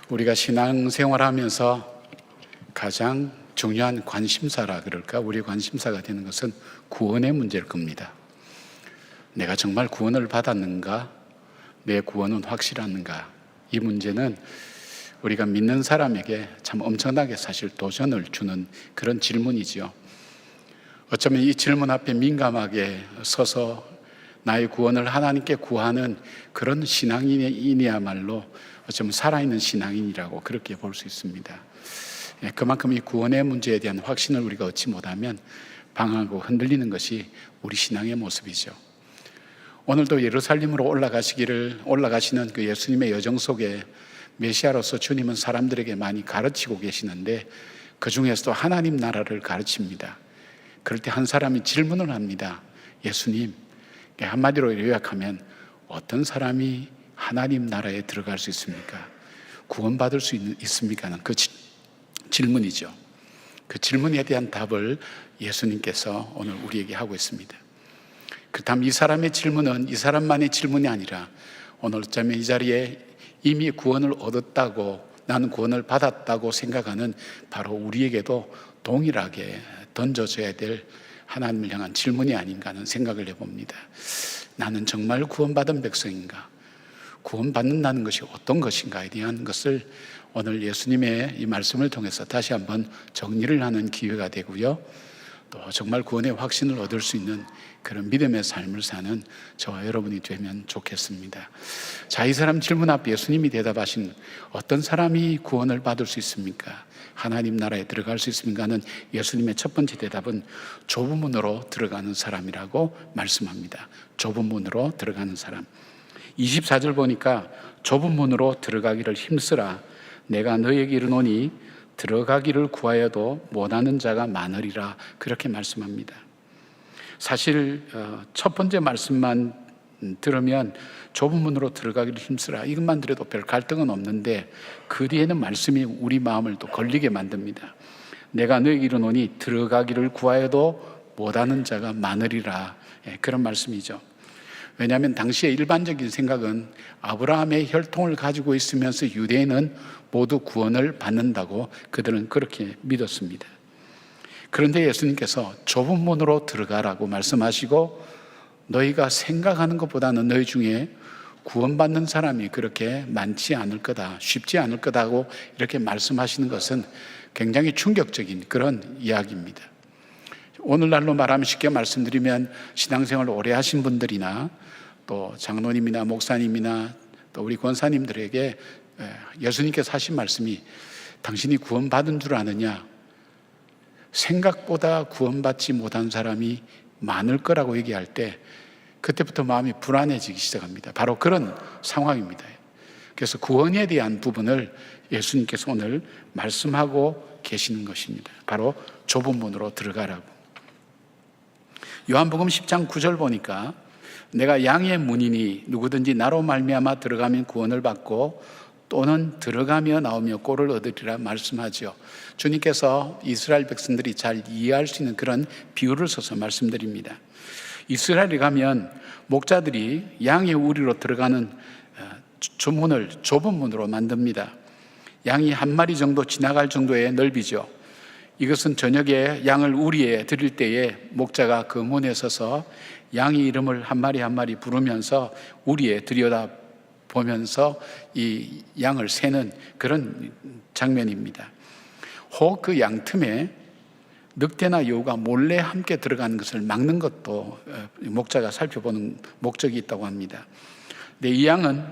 우리가 신앙생활하면서 가장 중요한 관심사라 그럴까? 우리 관심사가 되는 것은 구원의 문제일 겁니다. 내가 정말 구원을 받았는가? 내 구원은 확실한가? 이 문제는 우리가 믿는 사람에게 참 엄청나게 사실 도전을 주는 그런 질문이지요. 어쩌면 이 질문 앞에 민감하게 서서 나의 구원을 하나님께 구하는 그런 신앙인이야말로 어쩌면 살아있는 신앙인이라고 그렇게 볼 수 있습니다. 그만큼 이 구원의 문제에 대한 확신을 우리가 얻지 못하면 방황하고 흔들리는 것이 우리 신앙의 모습이죠. 오늘도 예루살렘으로 올라가시는 그 예수님의 여정 속에 메시아로서 주님은 사람들에게 많이 가르치고 계시는데 그 중에서도 하나님 나라를 가르칩니다. 그럴 때 한 사람이 질문을 합니다. 예수님, 한마디로 요약하면 어떤 사람이 하나님 나라에 들어갈 수 있습니까? 구원받을 수 있습니까? 그 질문이죠. 그 질문에 대한 답을 예수님께서 오늘 우리에게 하고 있습니다. 그렇다면 이 사람의 질문은 이 사람만의 질문이 아니라 오늘 어쩌면 이 자리에 이미 구원을 얻었다고, 나는 구원을 받았다고 생각하는 바로 우리에게도 동일하게 던져져야 될 하나님을 향한 질문이 아닌가 하는 생각을 해봅니다. 나는 정말 구원받은 백성인가? 구원받는다는 것이 어떤 것인가에 대한 것을 오늘 예수님의 이 말씀을 통해서 다시 한번 정리를 하는 기회가 되고요. 또 정말 구원의 확신을 얻을 수 있는 그런 믿음의 삶을 사는 저와 여러분이 되면 좋겠습니다. 자, 이 사람 질문 앞에 예수님이 대답하신 어떤 사람이 구원을 받을 수 있습니까? 하나님 나라에 들어갈 수 있습니까? 하는 예수님의 첫 번째 대답은 좁은 문으로 들어가는 사람이라고 말씀합니다. 좁은 문으로 들어가는 사람. 24절 보니까 좁은 문으로 들어가기를 힘쓰라. 내가 너에게 이르노니 들어가기를 구하여도 못하는 자가 많으리라. 그렇게 말씀합니다. 사실 첫 번째 말씀만 들으면 좁은 문으로 들어가기를 힘쓰라, 이것만 들어도 별 갈등은 없는데 그 뒤에는 말씀이 우리 마음을 또 걸리게 만듭니다. 내가 너에게 이르노니 들어가기를 구하여도 못하는 자가 많으리라. 그런 말씀이죠. 왜냐하면 당시의 일반적인 생각은 아브라함의 혈통을 가지고 있으면서 유대인은 모두 구원을 받는다고 그들은 그렇게 믿었습니다. 그런데 예수님께서 좁은 문으로 들어가라고 말씀하시고 너희가 생각하는 것보다는 너희 중에 구원받는 사람이 그렇게 많지 않을 거다, 쉽지 않을 거다고 이렇게 말씀하시는 것은 굉장히 충격적인 그런 이야기입니다. 오늘날로 말하면 쉽게 말씀드리면 신앙생활을 오래 하신 분들이나 또 장로님이나 목사님이나 또 우리 권사님들에게 예수님께서 하신 말씀이 당신이 구원받은 줄 아느냐? 생각보다 구원받지 못한 사람이 많을 거라고 얘기할 때 그때부터 마음이 불안해지기 시작합니다. 바로 그런 상황입니다. 그래서 구원에 대한 부분을 예수님께서 오늘 말씀하고 계시는 것입니다. 바로 좁은 문으로 들어가라고. 요한복음 10장 9절 보니까 내가 양의 문이니 누구든지 나로 말미암아 들어가면 구원을 받고 또는 들어가며 나오며 꼴을 얻으리라 말씀하죠. 주님께서 이스라엘 백성들이 잘 이해할 수 있는 그런 비유를 써서 말씀드립니다. 이스라엘에 가면 목자들이 양의 우리로 들어가는 문을 좁은 문으로 만듭니다. 양이 한 마리 정도 지나갈 정도의 넓이죠. 이것은 저녁에 양을 우리에 드릴 때에 목자가 그 문에 서서 양의 이름을 한 마리 한 마리 부르면서 우리에 들여다 보면서 이 양을 세는 그런 장면입니다. 혹 그 양 틈에 늑대나 여우가 몰래 함께 들어가는 것을 막는 것도 목자가 살펴보는 목적이 있다고 합니다. 근데 이 양은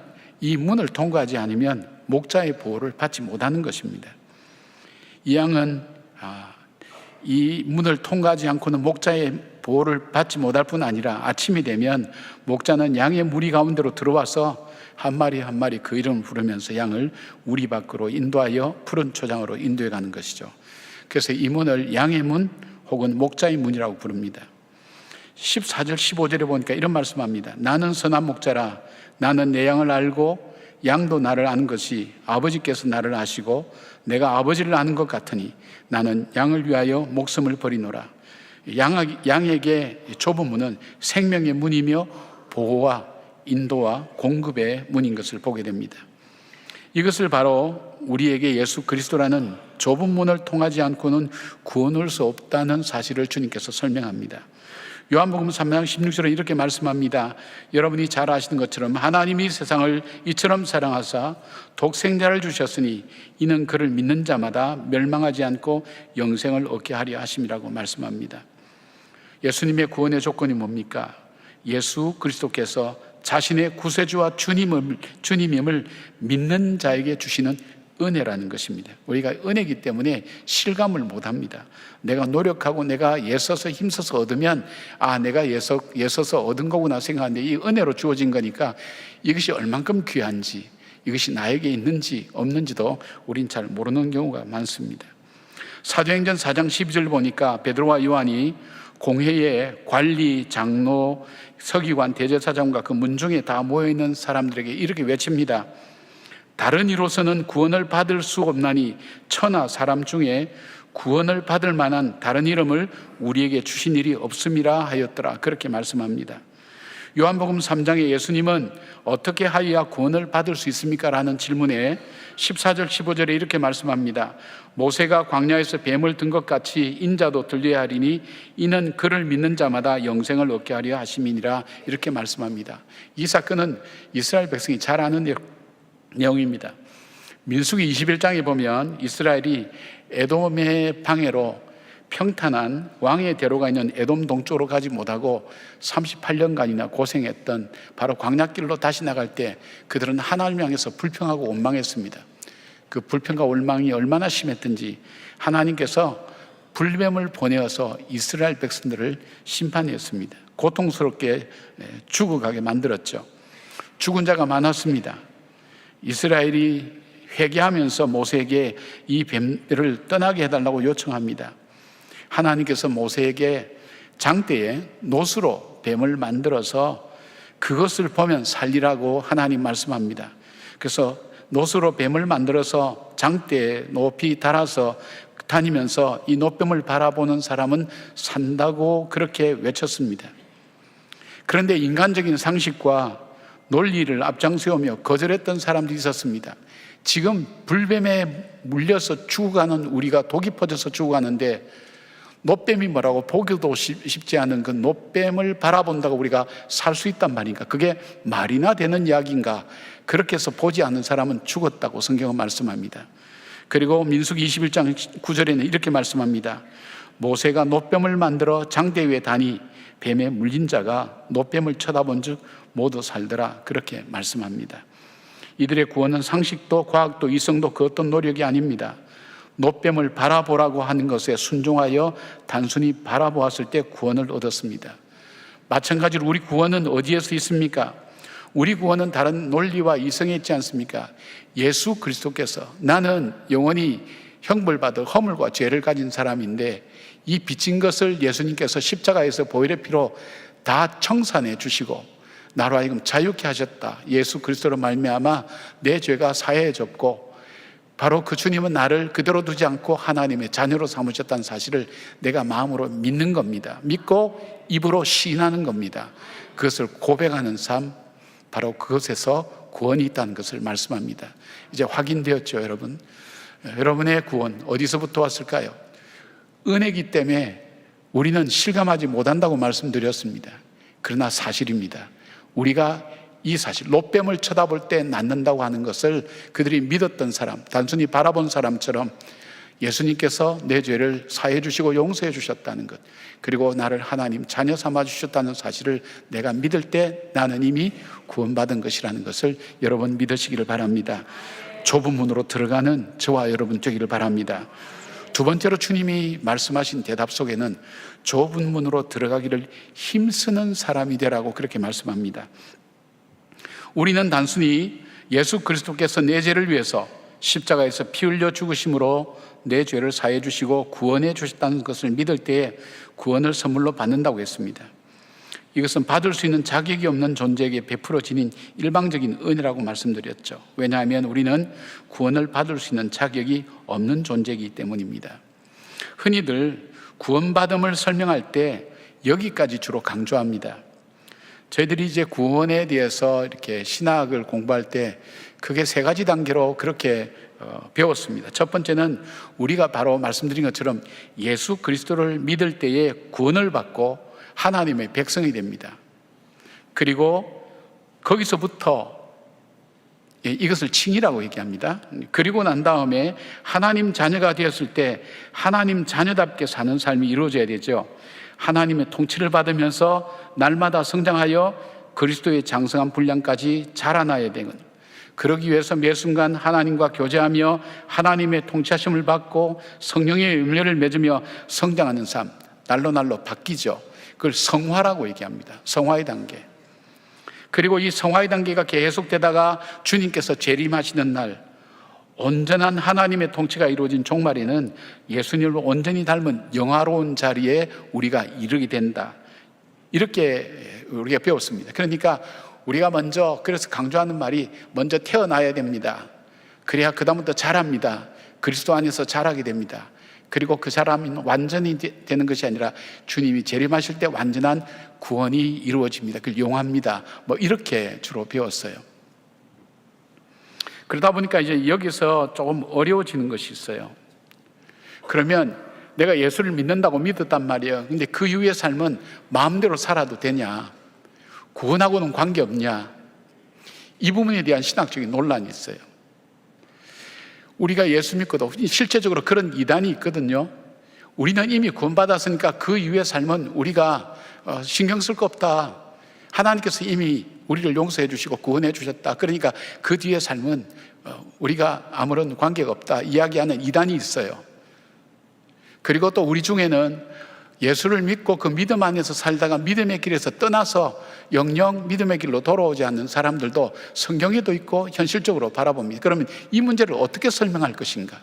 이 문을 통과하지 않으면 목자의 보호를 받지 못하는 것입니다. 이 양은 이 문을 통과하지 않고는 목자의 보호를 받지 못할 뿐 아니라 아침이 되면 목자는 양의 무리 가운데로 들어와서 한 마리 한 마리 그 이름을 부르면서 양을 우리 밖으로 인도하여 푸른 초장으로 인도해 가는 것이죠. 그래서 이 문을 양의 문 혹은 목자의 문이라고 부릅니다. 14절 15절에 보니까 이런 말씀합니다. 나는 선한 목자라. 나는 내 양을 알고 양도 나를 아는 것이 아버지께서 나를 아시고 내가 아버지를 아는 것 같으니 나는 양을 위하여 목숨을 버리노라. 양에게 좁은 문은 생명의 문이며 보호와 인도와 공급의 문인 것을 보게 됩니다. 이것을 바로 우리에게 예수 그리스도라는 좁은 문을 통하지 않고는 구원할 수 없다는 사실을 주님께서 설명합니다. 요한복음 3장 16절에 이렇게 말씀합니다. 여러분이 잘 아시는 것처럼 하나님이 세상을 이처럼 사랑하사 독생자를 주셨으니 이는 그를 믿는 자마다 멸망하지 않고 영생을 얻게 하려 하심이라고 말씀합니다. 예수님의 구원의 조건이 뭡니까? 예수 그리스도께서 자신의 구세주와 주님임을 믿는 자에게 주시는 은혜라는 것입니다. 우리가 은혜이기 때문에 실감을 못합니다. 내가 노력하고 내가 애써서 힘써서 얻으면 내가 애써서 얻은 거구나 생각하는데 이 은혜로 주어진 거니까 이것이 얼만큼 귀한지, 이것이 나에게 있는지 없는지도 우린 잘 모르는 경우가 많습니다. 사도행전 4장 12절 보니까 베드로와 요한이 공회에 관리, 장로, 서기관, 대제사장과 그 문중에 다 모여있는 사람들에게 이렇게 외칩니다. 다른 이로서는 구원을 받을 수 없나니 천하 사람 중에 구원을 받을 만한 다른 이름을 우리에게 주신 일이 없음이라 하였더라. 그렇게 말씀합니다. 요한복음 3장에 예수님은 어떻게 하여야 구원을 받을 수 있습니까? 라는 질문에 14절 15절에 이렇게 말씀합니다. 모세가 광야에서 뱀을 든 것 같이 인자도 들려야 하리니 이는 그를 믿는 자마다 영생을 얻게 하려 하심이니라. 이렇게 말씀합니다. 이 사건은 이스라엘 백성이 잘 아는 내용입니다. 민수기 21장에 보면 이스라엘이 에돔의 방해로 평탄한 왕의 대로가 있는 에돔 동쪽으로 가지 못하고 38년간이나 고생했던 바로 광야길로 다시 나갈 때 그들은 하나님 향해서 불평하고 원망했습니다. 그 불평과 원망이 얼마나 심했든지 하나님께서 불뱀을 보내어서 이스라엘 백성들을 심판했습니다. 고통스럽게 죽어가게 만들었죠. 죽은 자가 많았습니다. 이스라엘이 회개하면서 모세에게 이 뱀을 떠나게 해달라고 요청합니다. 하나님께서 모세에게 장대에 놋으로 뱀을 만들어서 그것을 보면 살리라고 하나님 말씀합니다. 그래서 놋으로 뱀을 만들어서 장대에 높이 달아서 다니면서 이 놋뱀을 바라보는 사람은 산다고 그렇게 외쳤습니다. 그런데 인간적인 상식과 논리를 앞장세우며 거절했던 사람들이 있었습니다. 지금 불뱀에 물려서 죽어가는 우리가 독이 퍼져서 죽어가는데 놋뱀이 뭐라고 보기도 쉽지 않은 그 놋뱀을 바라본다고 우리가 살 수 있단 말인가? 그게 말이나 되는 이야기인가? 그렇게 해서 보지 않는 사람은 죽었다고 성경은 말씀합니다. 그리고 민수기 21장 9절에는 이렇게 말씀합니다. 모세가 놋뱀을 만들어 장대 위에 다니 뱀에 물린 자가 놋뱀을 쳐다본 즉 모두 살더라. 그렇게 말씀합니다. 이들의 구원은 상식도 과학도 이성도 그 어떤 노력이 아닙니다. 놋뱀을 바라보라고 하는 것에 순종하여 단순히 바라보았을 때 구원을 얻었습니다. 마찬가지로 우리 구원은 어디에서 있습니까? 우리 구원은 다른 논리와 이성에 있지 않습니까? 예수 그리스도께서 나는 영원히 형벌받을 허물과 죄를 가진 사람인데 이 빚진 것을 예수님께서 십자가에서 보혈의 피로 다 청산해 주시고 나로 하여금 자유케 하셨다. 예수 그리스도로 말미암아 내 죄가 사해졌고 바로 그 주님은 나를 그대로 두지 않고 하나님의 자녀로 삼으셨다는 사실을 내가 마음으로 믿는 겁니다. 믿고 입으로 시인하는 겁니다. 그것을 고백하는 삶, 바로 그것에서 구원이 있다는 것을 말씀합니다. 이제 확인되었죠, 여러분? 여러분의 구원 어디서부터 왔을까요? 은혜이기 때문에 우리는 실감하지 못한다고 말씀드렸습니다. 그러나 사실입니다. 우리가 이 사실, 놋뱀을 쳐다볼 때 낫는다고 하는 것을 그들이 믿었던 사람, 단순히 바라본 사람처럼 예수님께서 내 죄를 사해 주시고 용서해 주셨다는 것, 그리고 나를 하나님 자녀 삼아 주셨다는 사실을 내가 믿을 때 나는 이미 구원받은 것이라는 것을 여러분 믿으시기를 바랍니다. 좁은 문으로 들어가는 저와 여러분 되기를 바랍니다. 두 번째로 주님이 말씀하신 대답 속에는 좁은 문으로 들어가기를 힘쓰는 사람이 되라고 그렇게 말씀합니다. 우리는 단순히 예수 그리스도께서 내 죄를 위해서 십자가에서 피 흘려 죽으심으로 내 죄를 사해 주시고 구원해 주셨다는 것을 믿을 때에 구원을 선물로 받는다고 했습니다. 이것은 받을 수 있는 자격이 없는 존재에게 베풀어지는 일방적인 은혜라고 말씀드렸죠. 왜냐하면 우리는 구원을 받을 수 있는 자격이 없는 존재이기 때문입니다. 흔히들 구원받음을 설명할 때 여기까지 주로 강조합니다. 저희들이 이제 구원에 대해서 이렇게 신학을 공부할 때 크게 세 가지 단계로 그렇게 배웠습니다. 첫 번째는 우리가 바로 말씀드린 것처럼 예수 그리스도를 믿을 때에 구원을 받고 하나님의 백성이 됩니다. 그리고 거기서부터 이것을 칭의라고 얘기합니다. 그리고 난 다음에 하나님 자녀가 되었을 때 하나님 자녀답게 사는 삶이 이루어져야 되죠. 하나님의 통치를 받으면서 날마다 성장하여 그리스도의 장성한 분량까지 자라나야 되는, 그러기 위해서 매 순간 하나님과 교제하며 하나님의 통치하심을 받고 성령의 열매를 맺으며 성장하는 삶, 날로 바뀌죠. 그걸 성화라고 얘기합니다. 성화의 단계. 그리고 이 성화의 단계가 계속되다가 주님께서 재림하시는 날, 온전한 하나님의 통치가 이루어진 종말에는 예수님을 온전히 닮은 영화로운 자리에 우리가 이르게 된다. 이렇게 우리가 배웠습니다. 그러니까 우리가 먼저, 그래서 강조하는 말이 먼저 태어나야 됩니다. 그래야 그 다음부터 자랍니다. 그리스도 안에서 자라게 됩니다. 그리고 그 자람이 완전히 되는 것이 아니라 주님이 재림하실 때 완전한 구원이 이루어집니다. 그걸 용합니다. 이렇게 주로 배웠어요. 그러다 보니까 이제 여기서 조금 어려워지는 것이 있어요. 그러면 내가 예수를 믿는다고 믿었단 말이에요. 근데 그 이후의 삶은 마음대로 살아도 되냐? 구원하고는 관계없냐? 이 부분에 대한 신학적인 논란이 있어요. 우리가 예수 믿고도 실제적으로 그런 이단이 있거든요. 우리는 이미 구원받았으니까 그 이후의 삶은 우리가 신경 쓸 거 없다. 하나님께서 이미 우리를 용서해 주시고 구원해 주셨다. 그러니까 그 뒤의 삶은 우리가 아무런 관계가 없다 이야기하는 이단이 있어요. 그리고 또 우리 중에는 예수를 믿고 그 믿음 안에서 살다가 믿음의 길에서 떠나서 영영 믿음의 길로 돌아오지 않는 사람들도 성경에도 있고 현실적으로 바라봅니다. 그러면 이 문제를 어떻게 설명할 것인가?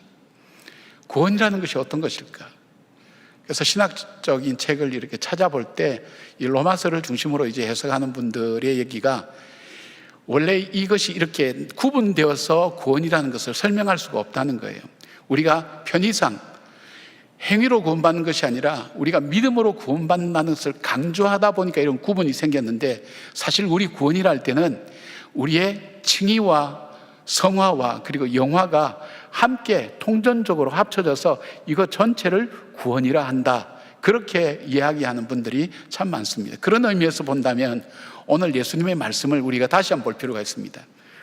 구원이라는 것이 어떤 것일까? 그래서 신학적인 책을 이렇게 찾아볼 때 이 로마서를 중심으로 이제 해석하는 분들의 얘기가, 원래 이것이 이렇게 구분되어서 구원이라는 것을 설명할 수가 없다는 거예요. 우리가 편의상 행위로 구원받는 것이 아니라 우리가 믿음으로 구원받는다는 것을 강조하다 보니까 이런 구분이 생겼는데, 사실 우리 구원이라 할 때는 우리의 칭의와 성화와 그리고 영화가 함께 통전적으로 합쳐져서 이거 전체를 구원이라 한다, 그렇게 이야기하는 분들이 참 많습니다. 그런 의미에서 본다면 오늘 예수님의 말씀을 우리가 다시 한번 볼 필요가 있습니다.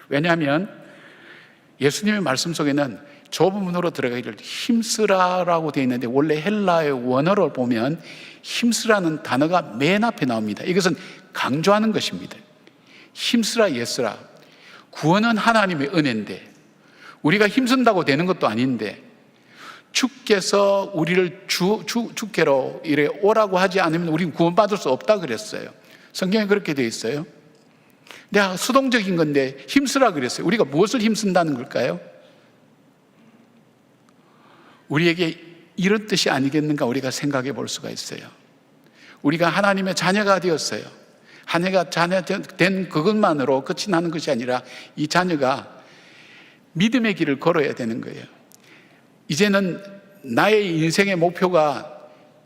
왜냐하면 예수님의 말씀 속에는 좁은 문으로 들어가기를 힘쓰라라고 되어 있는데, 원래 헬라의 원어를 보면 힘쓰라는 단어가 맨 앞에 나옵니다. 이것은 강조하는 것입니다. 힘쓰라, 예쓰라. 구원은 하나님의 은혜인데 우리가 힘쓴다고 되는 것도 아닌데, 주께서 우리를 주께로 이래 오라고 하지 않으면 우리는 구원받을 수 없다 그랬어요. 성경에 그렇게 되어 있어요. 내가 수동적인 건데 힘쓰라 그랬어요. 우리가 무엇을 힘쓴다는 걸까요? 우리에게 이런 뜻이 아니겠는가 우리가 생각해 볼 수가 있어요. 우리가 하나님의 자녀가 되었어요. 자녀가 된 그것만으로 끝이 나는 것이 아니라 이 자녀가 믿음의 길을 걸어야 되는 거예요. 이제는 나의 인생의 목표가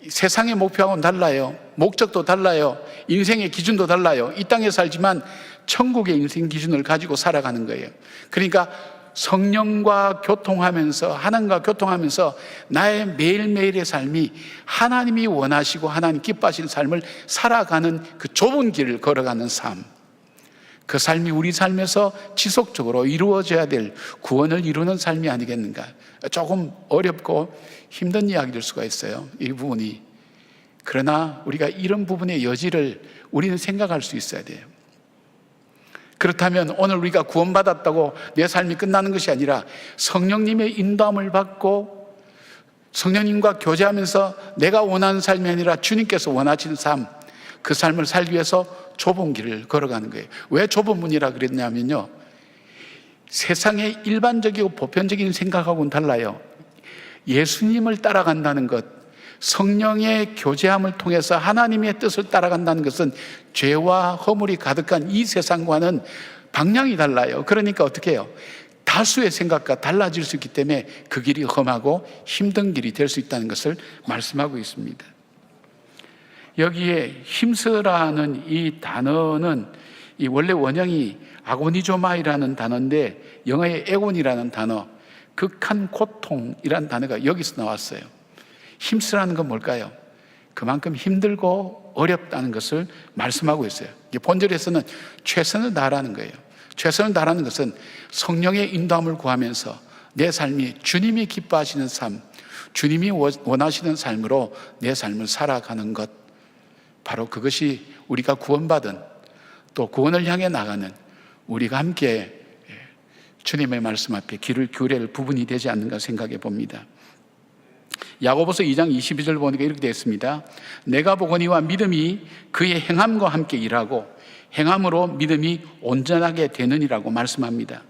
세상의 목표하고는 달라요. 목적도 달라요. 인생의 기준도 달라요. 이 땅에 살지만 천국의 인생 기준을 가지고 살아가는 거예요. 그러니까 성령과 교통하면서, 하나님과 교통하면서 나의 매일매일의 삶이 하나님이 원하시고 하나님 기뻐하시는 삶을 살아가는 그 좁은 길을 걸어가는 삶, 그 삶이 우리 삶에서 지속적으로 이루어져야 될 구원을 이루는 삶이 아니겠는가. 조금 어렵고 힘든 이야기일 수가 있어요, 이 부분이. 그러나 우리가 이런 부분의 여지를 우리는 생각할 수 있어야 돼요. 그렇다면 오늘 우리가 구원받았다고 내 삶이 끝나는 것이 아니라 성령님의 인도함을 받고 성령님과 교제하면서 내가 원하는 삶이 아니라 주님께서 원하시는 삶, 그 삶을 살기 위해서 좁은 길을 걸어가는 거예요. 왜 좁은 문이라 그랬냐면요, 세상의 일반적이고 보편적인 생각하고는 달라요. 예수님을 따라간다는 것, 성령의 교제함을 통해서 하나님의 뜻을 따라간다는 것은 죄와 허물이 가득한 이 세상과는 방향이 달라요. 그러니까 어떻게 해요? 다수의 생각과 달라질 수 있기 때문에 그 길이 험하고 힘든 길이 될 수 있다는 것을 말씀하고 있습니다. 여기에 힘쓰라는 이 단어는 이 원래 원형이 아고니조마이라는 단어인데, 영어의 애곤이라는 단어, 극한 고통이라는 단어가 여기서 나왔어요. 힘쓰라는 건 뭘까요? 그만큼 힘들고 어렵다는 것을 말씀하고 있어요. 본절에서는 최선을 다하라는 거예요. 최선을 다하라는 것은 성령의 인도함을 구하면서 내 삶이 주님이 기뻐하시는 삶, 주님이 원하시는 삶으로 내 삶을 살아가는 것, 바로 그것이 우리가 구원받은, 또 구원을 향해 나가는, 우리가 함께 주님의 말씀 앞에 귀를 기울일 부분이 되지 않는가 생각해 봅니다. 야고보서 2장 22절 보니까 이렇게 되어 있습니다. 내가 보거니와 믿음이 그의 행함과 함께 일하고 행함으로 믿음이 온전하게 되느니라고 말씀합니다.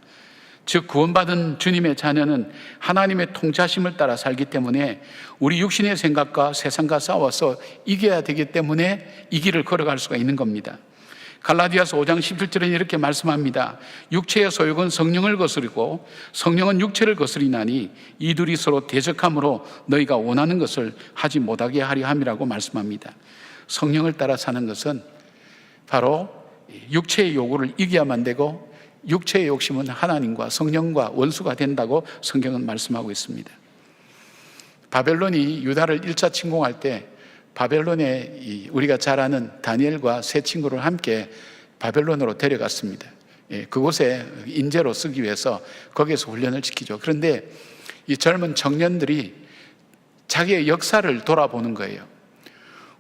즉 구원받은 주님의 자녀는 하나님의 통치하심을 따라 살기 때문에 우리 육신의 생각과 세상과 싸워서 이겨야 되기 때문에 이 길을 걸어갈 수가 있는 겁니다. 갈라디아서 5장 17절에 이렇게 말씀합니다. 육체의 소욕은 성령을 거스르고 성령은 육체를 거스리나니 이 둘이 서로 대적함으로 너희가 원하는 것을 하지 못하게 하려 함이라고 말씀합니다. 성령을 따라 사는 것은 바로 육체의 요구를 이겨야만 되고, 육체의 욕심은 하나님과 성령과 원수가 된다고 성경은 말씀하고 있습니다. 바벨론이 유다를 1차 침공할 때 바벨론에 우리가 잘 아는 다니엘과 세 친구를 함께 바벨론으로 데려갔습니다. 그곳에 인재로 쓰기 위해서 거기에서 훈련을 시키죠. 그런데 이 젊은 청년들이 자기의 역사를 돌아보는 거예요.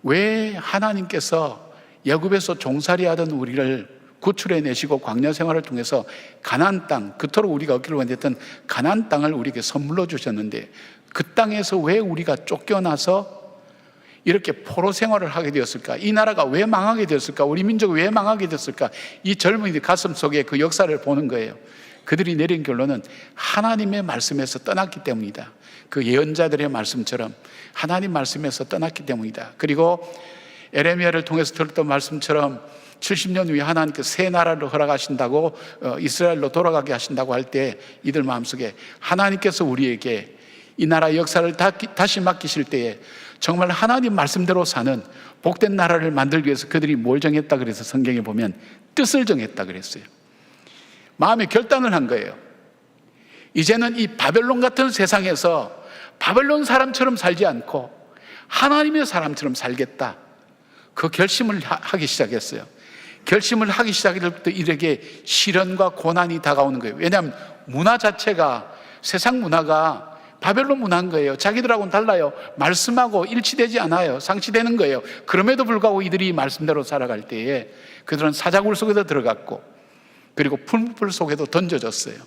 왜 하나님께서 애굽에서 종살이 하던 우리를 구출해 내시고 광야 생활을 통해서 가나안 땅, 그토록 우리가 얻기를 원했던 가나안 땅을 우리에게 선물로 주셨는데 그 땅에서 왜 우리가 쫓겨나서 이렇게 포로 생활을 하게 되었을까? 이 나라가 왜 망하게 되었을까? 우리 민족이 왜 망하게 되었을까? 이 젊은이들 가슴 속에 그 역사를 보는 거예요. 그들이 내린 결론은 하나님의 말씀에서 떠났기 때문이다. 그 예언자들의 말씀처럼 하나님 말씀에서 떠났기 때문이다. 그리고 에레미야를 통해서 들었던 말씀처럼 70년 후에 하나님께서 새 나라를 허락하신다고 이스라엘로 돌아가게 하신다고 할 때 이들 마음속에 하나님께서 우리에게 이 나라 역사를 다시 맡기실 때에 정말 하나님 말씀대로 사는 복된 나라를 만들기 위해서 그들이 뭘 정했다 그래서 성경에 보면 뜻을 정했다 그랬어요. 마음의 결단을 한 거예요. 이제는 이 바벨론 같은 세상에서 바벨론 사람처럼 살지 않고 하나님의 사람처럼 살겠다. 그 결심을 하기 시작했어요. 결심을 하기 시작할 때부터 이들에게 시련과 고난이 다가오는 거예요. 왜냐하면 문화 자체가, 세상 문화가 바벨론 문화인 거예요. 자기들하고는 달라요. 말씀하고 일치되지 않아요. 상치되는 거예요. 그럼에도 불구하고 이들이 말씀대로 살아갈 때에 그들은 사자굴 속에도 들어갔고, 그리고 풀무불 속에도 던져졌어요.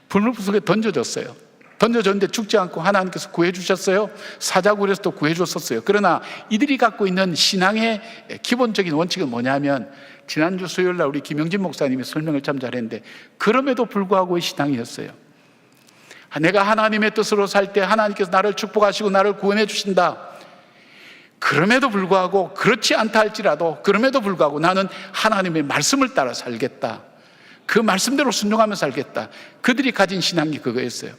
풀무불 속에 던져졌어요. 던져졌는데 죽지 않고 하나님께서 구해주셨어요. 사자굴에서도 구해줬었어요. 그러나 이들이 갖고 있는 신앙의 기본적인 원칙은 뭐냐면, 지난주 수요일날 우리 김영진 목사님이 설명을 참 잘했는데, 그럼에도 불구하고의 신앙이었어요. 내가 하나님의 뜻으로 살 때 하나님께서 나를 축복하시고 나를 구원해 주신다. 그럼에도 불구하고, 그렇지 않다 할지라도 그럼에도 불구하고 나는 하나님의 말씀을 따라 살겠다. 그 말씀대로 순종하며 살겠다. 그들이 가진 신앙이 그거였어요.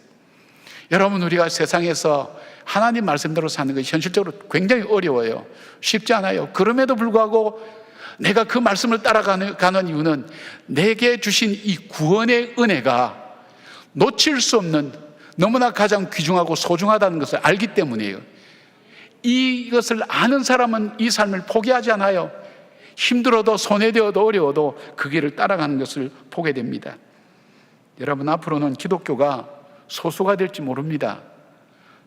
여러분, 우리가 세상에서 하나님 말씀대로 사는 것이 현실적으로 굉장히 어려워요. 쉽지 않아요. 그럼에도 불구하고 내가 그 말씀을 따라가는 이유는 내게 주신 이 구원의 은혜가 놓칠 수 없는, 너무나 가장 귀중하고 소중하다는 것을 알기 때문이에요. 이것을 아는 사람은 이 삶을 포기하지 않아요. 힘들어도 손해되어도 어려워도 그 길을 따라가는 것을 보게 됩니다. 여러분, 앞으로는 기독교가 소수가 될지 모릅니다.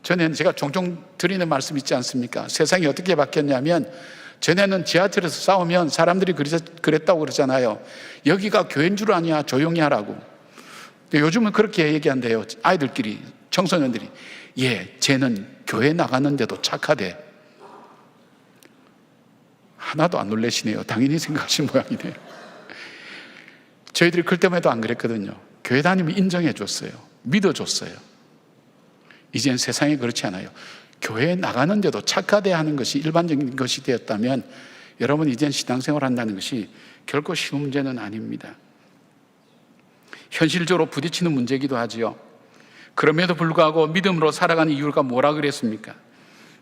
전에는 제가 종종 드리는 말씀 있지 않습니까? 세상이 어떻게 바뀌었냐면, 전에는 지하철에서 싸우면 사람들이 그랬다고 그러잖아요. 여기가 교회인 줄 아냐, 조용히 하라고. 요즘은 그렇게 얘기한대요. 아이들끼리, 청소년들이. 예, 쟤는 교회 나가는데도 착하대. 하나도 안 놀라시네요. 당연히 생각하신 모양이네요. 저희들이 클 때만 해도 안 그랬거든요. 교회 다니면 인정해 줬어요. 믿어줬어요. 이젠 세상이 그렇지 않아요. 교회에 나가는데도 착하대 하는 것이 일반적인 것이 되었다면, 여러분, 이젠 신앙생활 한다는 것이 결코 쉬운 문제는 아닙니다. 현실적으로 부딪히는 문제이기도 하지요. 그럼에도 불구하고 믿음으로 살아가는 이유가 뭐라 그랬습니까?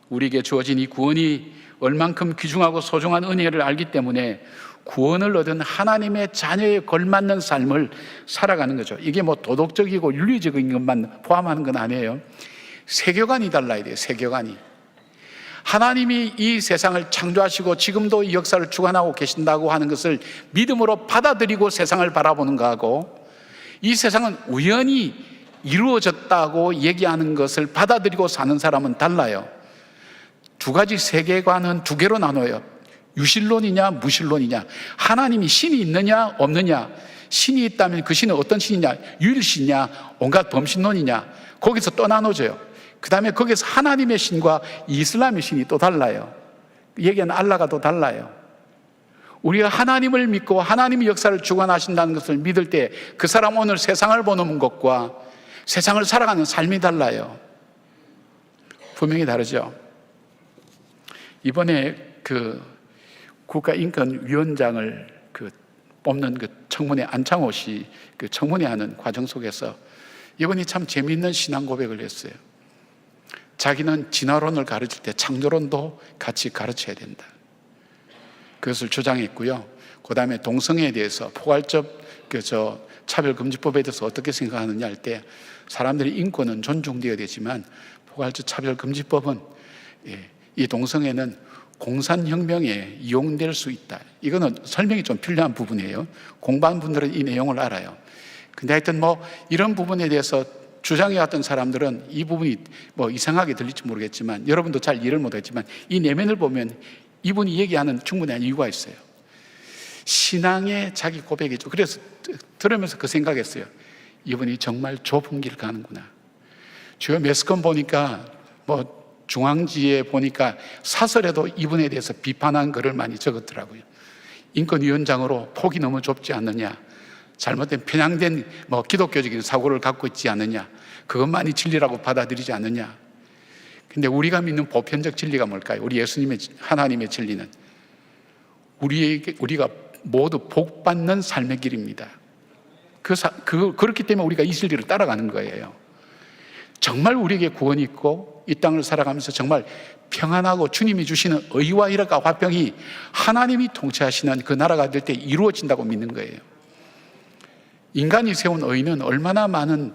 우리에게 주어진 이 구원이 얼만큼 귀중하고 소중한 은혜를 알기 때문에 구원을 얻은 하나님의 자녀에 걸맞는 삶을 살아가는 거죠. 이게 뭐 도덕적이고 윤리적인 것만 포함하는 건 아니에요. 세계관이 달라야 돼요. 세계관이. 하나님이 이 세상을 창조하시고 지금도 이 역사를 주관하고 계신다고 하는 것을 믿음으로 받아들이고 세상을 바라보는 거하고, 이 세상은 우연히 이루어졌다고 얘기하는 것을 받아들이고 사는 사람은 달라요. 두 가지 세계관은 두 개로 나눠요. 유실론이냐 무실론이냐. 하나님이 신이 있느냐 없느냐. 신이 있다면 그 신은 어떤 신이냐, 유일신이냐 온갖 범신론이냐. 거기서 또 나눠져요. 그 다음에 거기서 하나님의 신과 이슬람의 신이 또 달라요. 얘기하는 알라가 또 달라요. 우리가 하나님을 믿고 하나님의 역사를 주관하신다는 것을 믿을 때 그 사람 오늘 세상을 보는 것과 세상을 살아가는 삶이 달라요. 분명히 다르죠. 이번에 그 국가인권위원장을 뽑는 그 청문회, 안창호 씨 그 청문회 하는 과정 속에서 이분이 참 재미있는 신앙 고백을 했어요. 자기는 진화론을 가르칠 때 창조론도 같이 가르쳐야 된다. 그것을 주장했고요. 그 다음에 동성애에 대해서 포괄적 차별금지법에 대해서 어떻게 생각하느냐 할 때 사람들의 인권은 존중되어야 되지만 포괄적 차별금지법은 이 동성애는 공산혁명에 이용될 수 있다. 이거는 설명이 좀 필요한 부분이에요. 공부한 분들은 이 내용을 알아요. 근데 하여튼 뭐 이런 부분에 대해서 주장해왔던 사람들은 이 부분이 뭐 이상하게 들릴지 모르겠지만, 여러분도 잘 이해를 못했지만 이 내면을 보면 이분이 얘기하는 충분한 이유가 있어요. 신앙의 자기 고백이죠. 그래서 들으면서 그 생각했어요. 이분이 정말 좁은 길 가는구나. 주요 매스컴 보니까 뭐 중앙지에 보니까 사설에도 이분에 대해서 비판한 글을 많이 적었더라고요. 인권위원장으로 폭이 너무 좁지 않느냐, 잘못된 편향된 뭐 기독교적인 사고를 갖고 있지 않느냐, 그것만이 진리라고 받아들이지 않느냐. 근데 우리가 믿는 보편적 진리가 뭘까요? 우리 예수님의 하나님의 진리는 우리가 모두 복 받는 삶의 길입니다. 그렇기 때문에 우리가 이 진리를 따라가는 거예요. 정말 우리에게 구원이 있고 이 땅을 살아가면서 정말 평안하고 주님이 주시는 의와 일과 화평이 하나님이 통치하시는 그 나라가 될 때 이루어진다고 믿는 거예요. 인간이 세운 의는 얼마나 많은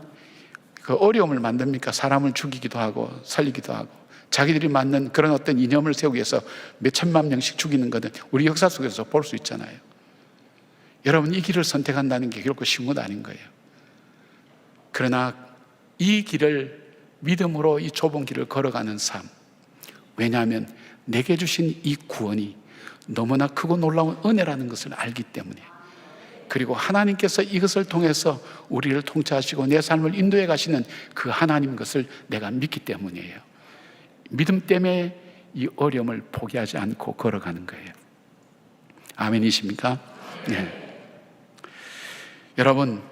그 어려움을 만듭니까? 사람을 죽이기도 하고 살리기도 하고 자기들이 맞는 그런 어떤 이념을 세우기 위해서 몇 천만 명씩 죽이는 것은 우리 역사 속에서 볼 수 있잖아요. 여러분, 이 길을 선택한다는 게 결코 쉬운 건 아닌 거예요. 그러나 이 길을 믿음으로 이 좁은 길을 걸어가는 삶, 왜냐하면 내게 주신 이 구원이 너무나 크고 놀라운 은혜라는 것을 알기 때문에, 그리고 하나님께서 이것을 통해서 우리를 통치하시고 내 삶을 인도해 가시는 그 하나님 것을 내가 믿기 때문이에요. 믿음 때문에 이 어려움을 포기하지 않고 걸어가는 거예요. 아멘이십니까? 네. 여러분,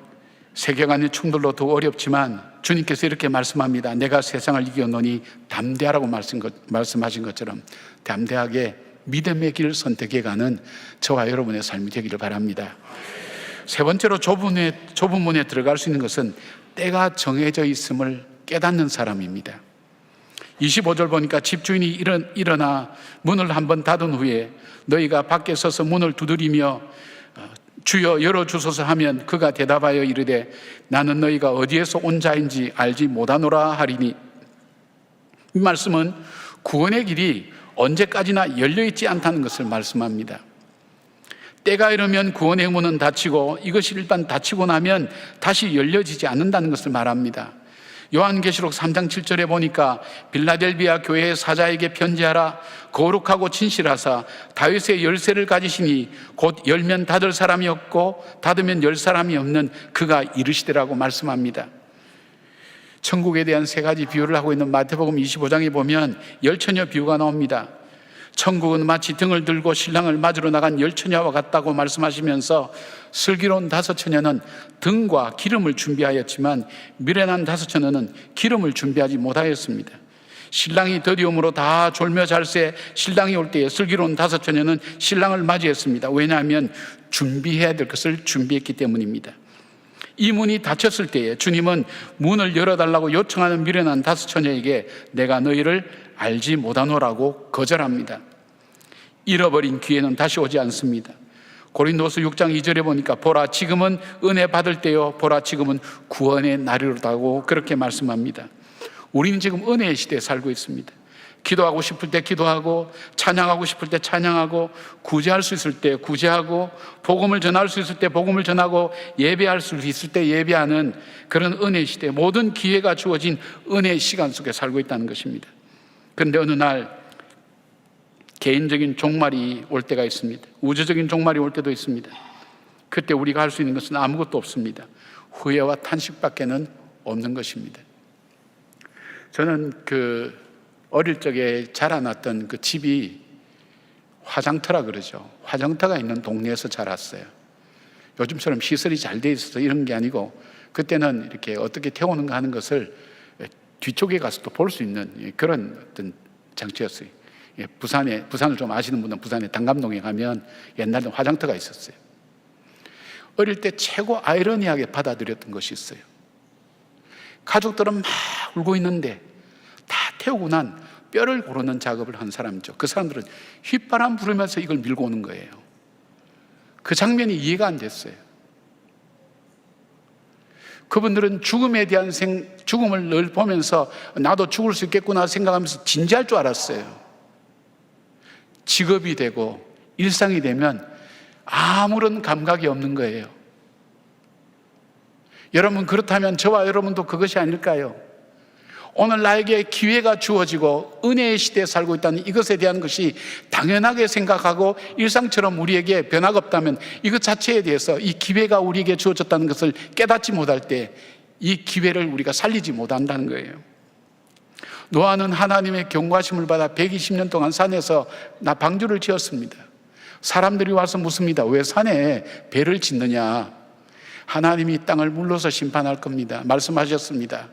세계관의 충돌도 더 어렵지만 주님께서 이렇게 말씀합니다. 내가 세상을 이겼노니 담대하라고 말씀하신 것처럼 담대하게 믿음의 길을 선택해가는 저와 여러분의 삶이 되기를 바랍니다. 세 번째로 좁은 문에 들어갈 수 있는 것은 때가 정해져 있음을 깨닫는 사람입니다. 25절 보니까 집주인이 일어나 문을 한번 닫은 후에 너희가 밖에 서서 문을 두드리며 주여 열어주소서 하면 그가 대답하여 이르되 나는 너희가 어디에서 온 자인지 알지 못하노라 하리니. 이 말씀은 구원의 길이 언제까지나 열려있지 않다는 것을 말씀합니다. 때가 이르면 구원의 문은 닫히고 이것이 일단 닫히고 나면 다시 열려지지 않는다는 것을 말합니다. 요한계시록 3장 7절에 보니까 빌라델비아 교회의 사자에게 편지하라. 거룩하고 진실하사 다윗의 열쇠를 가지시니 곧 열면 닫을 사람이 없고 닫으면 열 사람이 없는 그가 이르시되라고 말씀합니다. 천국에 대한 세 가지 비유를 하고 있는 마태복음 25장에 보면 열처녀 비유가 나옵니다. 천국은 마치 등을 들고 신랑을 맞으러 나간 열처녀와 같다고 말씀하시면서 슬기로운 다섯 처녀는 등과 기름을 준비하였지만 미련한 다섯 처녀는 기름을 준비하지 못하였습니다. 신랑이 더디움으로 다 졸며 잘새 신랑이 올 때에 슬기로운 다섯 처녀는 신랑을 맞이했습니다. 왜냐하면 준비해야 될 것을 준비했기 때문입니다. 이 문이 닫혔을 때에 주님은 문을 열어달라고 요청하는 미련한 다섯 처녀에게 내가 너희를 알지 못하노라고 거절합니다. 잃어버린 기회는 다시 오지 않습니다. 고린도서 6장 2절에 보니까 보라 지금은 은혜 받을 때요, 보라 지금은 구원의 날이로다고 그렇게 말씀합니다. 우리는 지금 은혜의 시대에 살고 있습니다. 기도하고 싶을 때 기도하고, 찬양하고 싶을 때 찬양하고, 구제할 수 있을 때 구제하고, 복음을 전할 수 있을 때 복음을 전하고, 예배할 수 있을 때 예배하는 그런 은혜의 시대, 모든 기회가 주어진 은혜의 시간 속에 살고 있다는 것입니다. 그런데 어느 날 개인적인 종말이 올 때가 있습니다. 우주적인 종말이 올 때도 있습니다. 그때 우리가 할 수 있는 것은 아무것도 없습니다. 후회와 탄식밖에는 없는 것입니다. 저는 어릴 적에 자라났던 그 집이 화장터라 그러죠. 화장터가 있는 동네에서 자랐어요. 요즘처럼 시설이 잘 돼 있어서 이런 게 아니고, 그때는 이렇게 어떻게 태우는가 하는 것을 뒤쪽에 가서 또 볼 수 있는 그런 어떤 장치였어요. 부산을 좀 아시는 분은 부산에 당감동에 가면 옛날에 화장터가 있었어요. 어릴 때 최고 아이러니하게 받아들였던 것이 있어요. 가족들은 막 울고 있는데 다 태우고 난 뼈를 고르는 작업을 한 사람이죠. 그 사람들은 휘바람 부르면서 이걸 밀고 오는 거예요. 그 장면이 이해가 안 됐어요. 그분들은 죽음에 대한 죽음을 늘 보면서 나도 죽을 수 있겠구나 생각하면서 진지할 줄 알았어요. 직업이 되고 일상이 되면 아무런 감각이 없는 거예요. 여러분, 그렇다면 저와 여러분도 그것이 아닐까요? 오늘 나에게 기회가 주어지고 은혜의 시대에 살고 있다는 이것에 대한 것이 당연하게 생각하고 일상처럼 우리에게 변화가 없다면 이것 자체에 대해서 이 기회가 우리에게 주어졌다는 것을 깨닫지 못할 때 이 기회를 우리가 살리지 못한다는 거예요. 노아는 하나님의 경고하심을 받아 120년 동안 산에서 방주를 지었습니다. 사람들이 와서 묻습니다. 왜 산에 배를 짓느냐? 하나님이 땅을 물러서 심판할 겁니다. 말씀하셨습니다.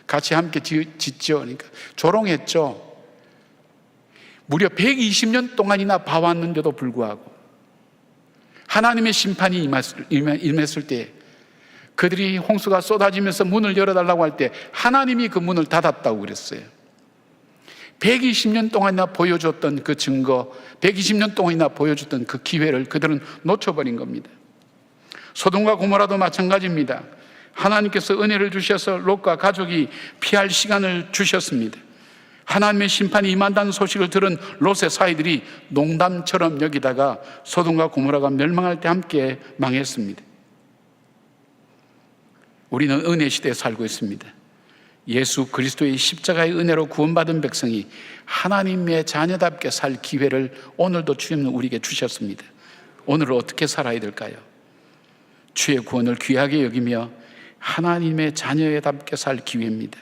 같이 함께 짓죠. 그러니까 조롱했죠. 무려 120년 동안이나 봐왔는데도 불구하고 하나님의 심판이 임했을 때, 그들이 홍수가 쏟아지면서 문을 열어달라고 할 때 하나님이 그 문을 닫았다고 그랬어요. 120년 동안이나 보여줬던 그 증거, 120년 동안이나 보여줬던 그 기회를 그들은 놓쳐버린 겁니다. 소돔과 고모라도 마찬가지입니다. 하나님께서 은혜를 주셔서 롯과 가족이 피할 시간을 주셨습니다. 하나님의 심판이 임한다는 소식을 들은 롯의 사이들이 농담처럼 여기다가 소돔과 고모라가 멸망할 때 함께 망했습니다. 우리는 은혜 시대에 살고 있습니다. 예수 그리스도의 십자가의 은혜로 구원받은 백성이 하나님의 자녀답게 살 기회를 오늘도 주님은 우리에게 주셨습니다. 오늘을 어떻게 살아야 될까요? 주의 구원을 귀하게 여기며 하나님의 자녀답게 살 기회입니다.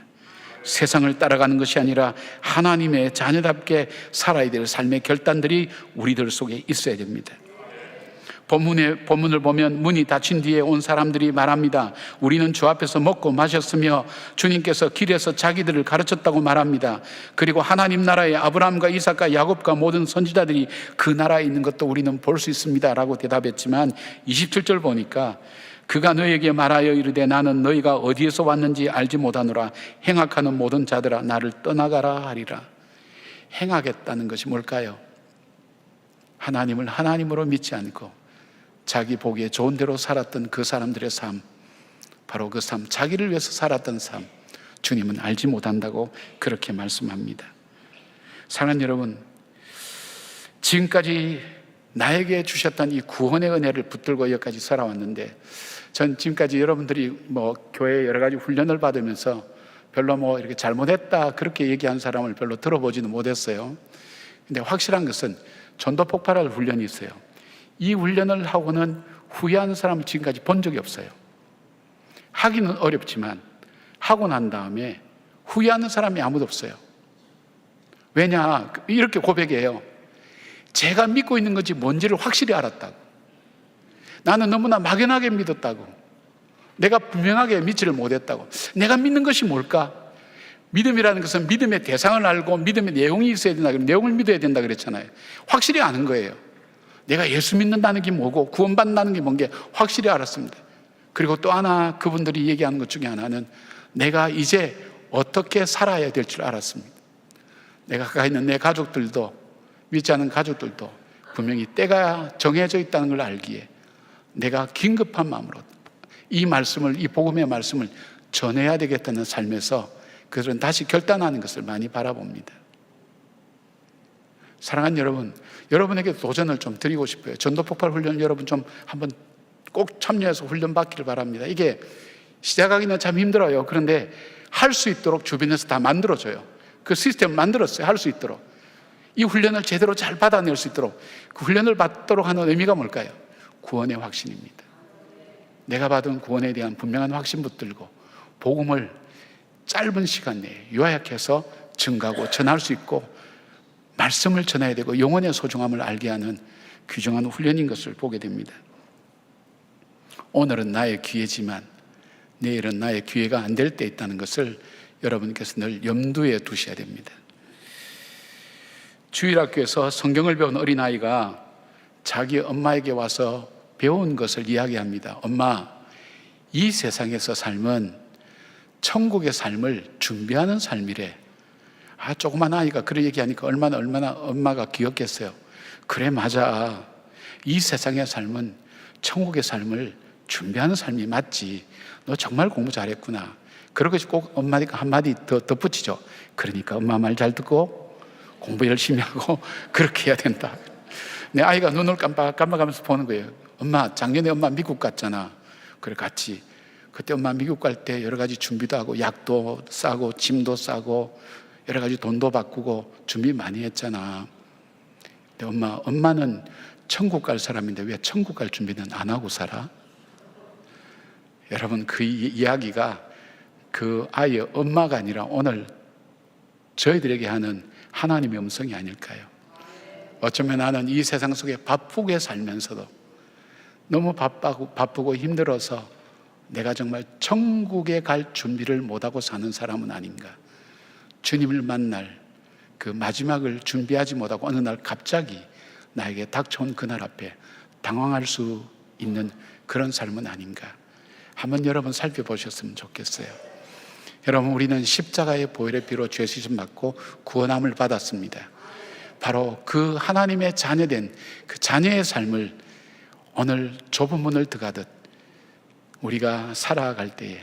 세상을 따라가는 것이 아니라 하나님의 자녀답게 살아야 될 삶의 결단들이 우리들 속에 있어야 됩니다. 본문을 보면 문이 닫힌 뒤에 온 사람들이 말합니다. 우리는 주 앞에서 먹고 마셨으며 주님께서 길에서 자기들을 가르쳤다고 말합니다. 그리고 하나님 나라에 아브라함과 이삭과 야곱과 모든 선지자들이 그 나라에 있는 것도 우리는 볼 수 있습니다 라고 대답했지만 27절 보니까 그가 너에게 말하여 이르되 나는 너희가 어디에서 왔는지 알지 못하노라. 행악하는 모든 자들아 나를 떠나가라 하리라. 행하겠다는 것이 뭘까요? 하나님을 하나님으로 믿지 않고 자기 보기에 좋은 대로 살았던 그 사람들의 삶, 바로 그 삶, 자기를 위해서 살았던 삶, 주님은 알지 못한다고 그렇게 말씀합니다. 사랑하는 여러분, 지금까지 나에게 주셨던 이 구원의 은혜를 붙들고 여기까지 살아왔는데, 전 지금까지 여러분들이 교회에 여러 가지 훈련을 받으면서 별로 이렇게 잘못했다 그렇게 얘기한 사람을 별로 들어보지는 못했어요. 근데 확실한 것은 전도 폭발할 훈련이 있어요. 이 훈련을 하고는 후회하는 사람을 지금까지 본 적이 없어요. 하기는 어렵지만 하고 난 다음에 후회하는 사람이 아무도 없어요. 왜냐? 이렇게 고백해요. 제가 믿고 있는 것이 뭔지를 확실히 알았다고. 나는 너무나 막연하게 믿었다고. 내가 분명하게 믿지를 못했다고. 내가 믿는 것이 뭘까? 믿음이라는 것은 믿음의 대상을 알고 믿음의 내용이 있어야 된다. 내용을 믿어야 된다 그랬잖아요. 확실히 아는 거예요. 내가 예수 믿는다는 게 뭐고 구원받는다는 게 뭔 게 확실히 알았습니다. 그리고 또 하나 그분들이 얘기하는 것 중에 하나는 내가 이제 어떻게 살아야 될 줄 알았습니다. 내가 가까이 있는 내 가족들도, 믿지 않는 가족들도 분명히 때가 정해져 있다는 걸 알기에 내가 긴급한 마음으로 이 말씀을, 이 복음의 말씀을 전해야 되겠다는 삶에서 그들은 다시 결단하는 것을 많이 바라봅니다. 사랑하는 여러분, 여러분에게 도전을 좀 드리고 싶어요. 전도폭발 훈련 여러분 좀 한번 꼭 참여해서 훈련 받기를 바랍니다. 이게 시작하기는 참 힘들어요. 그런데 할 수 있도록 주변에서 다 만들어줘요. 그 시스템을 만들었어요. 할 수 있도록. 이 훈련을 제대로 잘 받아낼 수 있도록, 그 훈련을 받도록 하는 의미가 뭘까요? 구원의 확신입니다. 내가 받은 구원에 대한 분명한 확신 붙들고 복음을 짧은 시간 내에 요약해서 증가하고 전할 수 있고 말씀을 전해야 되고 영혼의 소중함을 알게 하는 귀중한 훈련인 것을 보게 됩니다. 오늘은 나의 기회지만 내일은 나의 기회가 안 될 때 있다는 것을 여러분께서 늘 염두에 두셔야 됩니다. 주일학교에서 성경을 배운 어린아이가 자기 엄마에게 와서 배운 것을 이야기합니다. 엄마, 이 세상에서 삶은 천국의 삶을 준비하는 삶이래. 조그만 아이가 그런 얘기하니까 얼마나 엄마가 귀엽겠어요. 그래, 맞아. 이 세상의 삶은 천국의 삶을 준비하는 삶이 맞지. 너 정말 공부 잘했구나. 그러고 꼭 엄마니까 한마디 더 덧붙이죠. 그러니까 엄마 말 잘 듣고 공부 열심히 하고 그렇게 해야 된다. 내 아이가 눈을 깜빡하면서 보는 거예요. 엄마, 작년에 엄마 미국 갔잖아. 그래, 갔지. 그때 엄마 미국 갈 때 여러 가지 준비도 하고 약도 싸고 짐도 싸고 여러 가지 돈도 바꾸고 준비 많이 했잖아. 근데 엄마는 천국 갈 사람인데 왜 천국 갈 준비는 안 하고 살아? 여러분, 그 이야기가 그 아이의 엄마가 아니라 오늘 저희들에게 하는 하나님의 음성이 아닐까요? 어쩌면 나는 이 세상 속에 바쁘게 살면서도 너무 바쁘고 힘들어서 내가 정말 천국에 갈 준비를 못하고 사는 사람은 아닌가. 주님을 만날 그 마지막을 준비하지 못하고 어느 날 갑자기 나에게 닥쳐온 그날 앞에 당황할 수 있는 그런 삶은 아닌가. 한번 여러분 살펴보셨으면 좋겠어요. 여러분, 우리는 십자가의 보혈의 피로 죄 씻음 받고 구원함을 받았습니다. 바로 그 하나님의 자녀된 그 자녀의 삶을 오늘 좁은 문을 들어가듯 우리가 살아갈 때에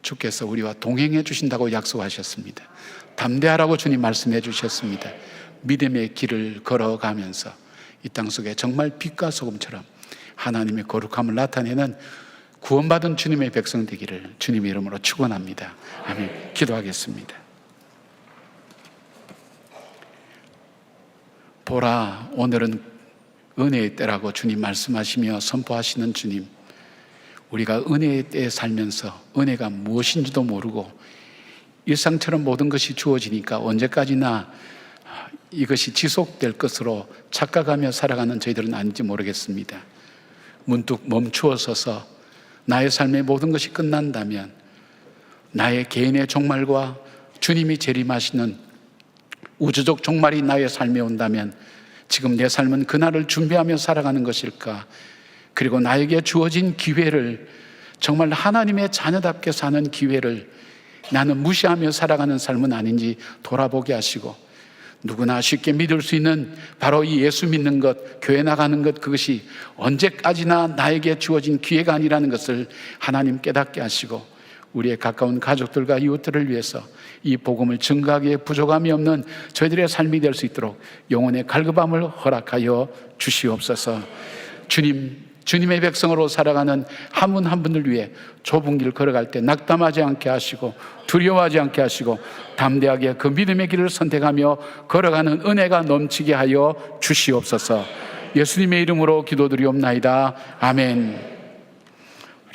주께서 우리와 동행해 주신다고 약속하셨습니다. 담대하라고 주님 말씀해 주셨습니다. 믿음의 길을 걸어가면서 이 땅 속에 정말 빛과 소금처럼 하나님의 거룩함을 나타내는 구원받은 주님의 백성 되기를 주님의 이름으로 축원합니다. 아멘. 기도하겠습니다. 보라, 오늘은 은혜의 때라고 주님 말씀하시며 선포하시는 주님, 우리가 은혜의 때에 살면서 은혜가 무엇인지도 모르고 일상처럼 모든 것이 주어지니까 언제까지나 이것이 지속될 것으로 착각하며 살아가는 저희들은 아닌지 모르겠습니다. 문득 멈추어 서서 나의 삶의 모든 것이 끝난다면, 나의 개인의 종말과 주님이 재림하시는 우주적 종말이 나의 삶에 온다면 지금 내 삶은 그날을 준비하며 살아가는 것일까? 그리고 나에게 주어진 기회를, 정말 하나님의 자녀답게 사는 기회를 나는 무시하며 살아가는 삶은 아닌지 돌아보게 하시고, 누구나 쉽게 믿을 수 있는 바로 이 예수 믿는 것, 교회 나가는 것, 그것이 언제까지나 나에게 주어진 기회가 아니라는 것을 하나님 깨닫게 하시고, 우리의 가까운 가족들과 이웃들을 위해서 이 복음을 증거하기에 부족함이 없는 저희들의 삶이 될 수 있도록 영혼의 갈급함을 허락하여 주시옵소서. 주님의 백성으로 살아가는 한 분 한 분을 위해 좁은 길 걸어갈 때 낙담하지 않게 하시고 두려워하지 않게 하시고 담대하게 그 믿음의 길을 선택하며 걸어가는 은혜가 넘치게 하여 주시옵소서. 예수님의 이름으로 기도드리옵나이다. 아멘.